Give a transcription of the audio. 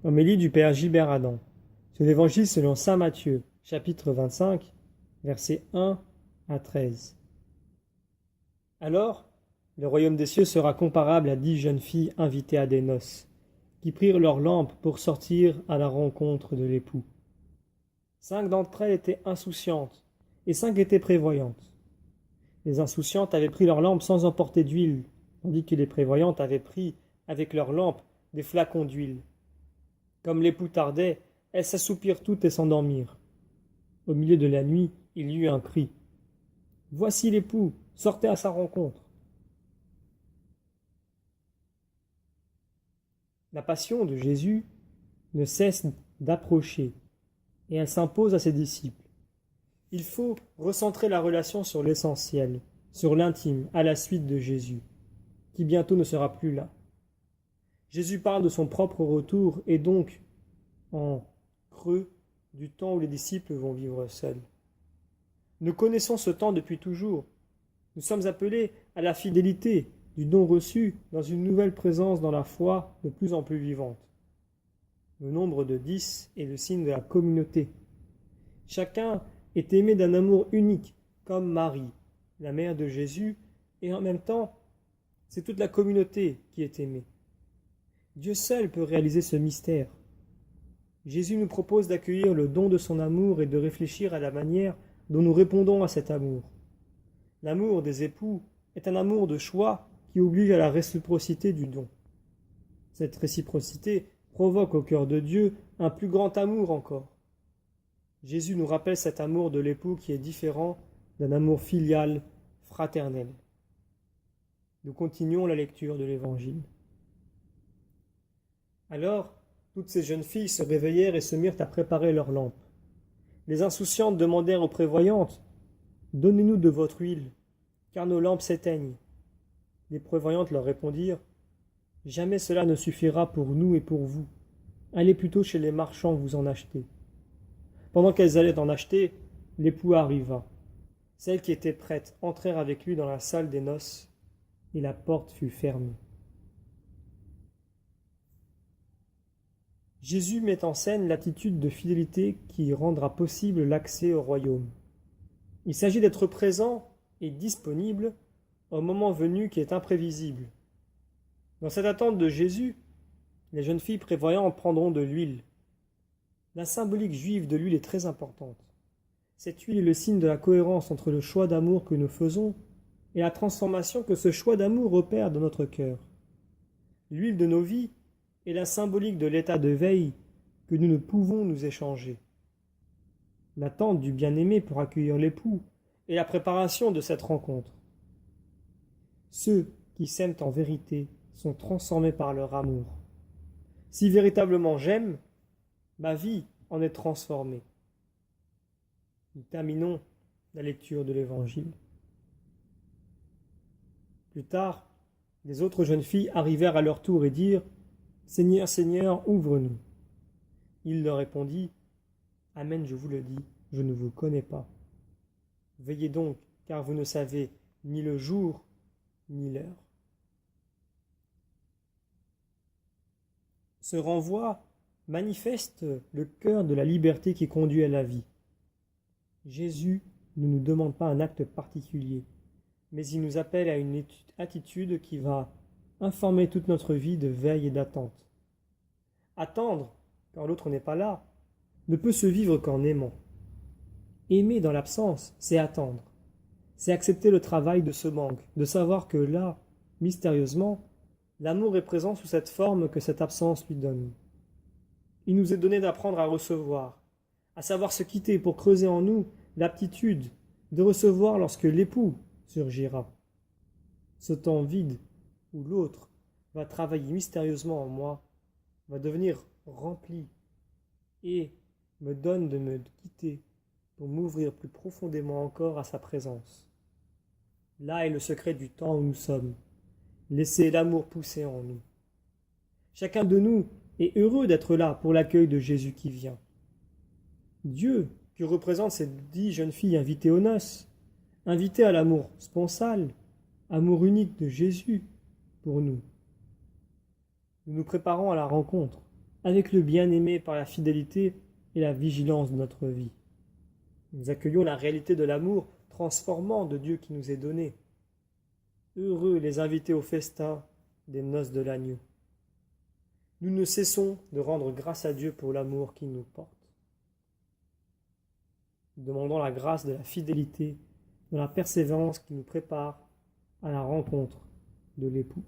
Homélie du Père Gilbert Adam, sur l'Évangile selon saint Matthieu, chapitre 25, versets 1 à 13. Alors, le royaume des cieux sera comparable à 10 jeunes filles invitées à des noces, qui prirent leurs lampes pour sortir à la rencontre de l'époux. 5 d'entre elles étaient insouciantes, et 5 étaient prévoyantes. Les insouciantes avaient pris leurs lampes sans emporter d'huile, tandis que les prévoyantes avaient pris, avec leurs lampes, des flacons d'huile. Comme l'époux tardait, elles s'assoupirent toutes et s'endormirent. Au milieu de la nuit, il y eut un cri. « Voici l'époux, sortez à sa rencontre !» La passion de Jésus ne cesse d'approcher, et elle s'impose à ses disciples. Il faut recentrer la relation sur l'essentiel, sur l'intime, à la suite de Jésus, qui bientôt ne sera plus là. Jésus parle de son propre retour et donc, en creux, du temps où les disciples vont vivre seuls. Nous connaissons ce temps depuis toujours. Nous sommes appelés à la fidélité du don reçu dans une nouvelle présence dans la foi de plus en plus vivante. Le nombre de 10 est le signe de la communauté. Chacun est aimé d'un amour unique, comme Marie, la mère de Jésus, et en même temps, c'est toute la communauté qui est aimée. Dieu seul peut réaliser ce mystère. Jésus nous propose d'accueillir le don de son amour et de réfléchir à la manière dont nous répondons à cet amour. L'amour des époux est un amour de choix qui oblige à la réciprocité du don. Cette réciprocité provoque au cœur de Dieu un plus grand amour encore. Jésus nous rappelle cet amour de l'époux qui est différent d'un amour filial, fraternel. Nous continuons la lecture de l'Évangile. Alors, toutes ces jeunes filles se réveillèrent et se mirent à préparer leurs lampes. Les insouciantes demandèrent aux prévoyantes « Donnez-nous de votre huile, car nos lampes s'éteignent. » Les prévoyantes leur répondirent « Jamais cela ne suffira pour nous et pour vous. Allez plutôt chez les marchands vous en acheter. » Pendant qu'elles allaient en acheter, l'époux arriva. Celles qui étaient prêtes entrèrent avec lui dans la salle des noces, et la porte fut fermée. Jésus met en scène l'attitude de fidélité qui rendra possible l'accès au royaume. Il s'agit d'être présent et disponible au moment venu qui est imprévisible. Dans cette attente de Jésus, les jeunes filles prévoyantes prendront de l'huile. La symbolique juive de l'huile est très importante. Cette huile est le signe de la cohérence entre le choix d'amour que nous faisons et la transformation que ce choix d'amour opère dans notre cœur. L'huile de nos vies est la symbolique de l'état de veille que nous ne pouvons nous échanger. L'attente du bien-aimé pour accueillir l'époux et la préparation de cette rencontre. Ceux qui s'aiment en vérité sont transformés par leur amour. Si véritablement j'aime, ma vie en est transformée. Nous terminons la lecture de l'Évangile. Plus tard, les autres jeunes filles arrivèrent à leur tour et dirent « Seigneur, Seigneur, ouvre-nous » Il leur répondit « Amen, je vous le dis, je ne vous connais pas. Veillez donc, car vous ne savez ni le jour ni l'heure. » Ce renvoi manifeste le cœur de la liberté qui conduit à la vie. Jésus ne nous demande pas un acte particulier, mais il nous appelle à une attitude qui va informer toute notre vie de veille et d'attente. Attendre, quand l'autre n'est pas là, ne peut se vivre qu'en aimant. Aimer dans l'absence, c'est attendre. C'est accepter le travail de ce manque, de savoir que là, mystérieusement, l'amour est présent sous cette forme que cette absence lui donne. Il nous est donné d'apprendre à recevoir, à savoir se quitter pour creuser en nous l'aptitude de recevoir lorsque l'époux surgira. Ce temps vide où l'autre va travailler mystérieusement en moi, va devenir rempli et me donne de me quitter pour m'ouvrir plus profondément encore à sa présence. Là est le secret du temps où nous sommes. Laissez l'amour pousser en nous. Chacun de nous est heureux d'être là pour l'accueil de Jésus qui vient. Dieu, qui représente ces 10 jeunes filles invitées aux noces, invitées à l'amour sponsal, amour unique de Jésus pour nous. Nous nous préparons à la rencontre. avec le bien-aimé par la fidélité et la vigilance de notre vie. Nous accueillons la réalité de l'amour transformant de Dieu qui nous est donné. Heureux les invités au festin des noces de l'agneau. Nous ne cessons de rendre grâce à Dieu pour l'amour qu'il nous porte. Nous demandons la grâce de la fidélité, de la persévérance qui nous prépare à la rencontre de l'époux.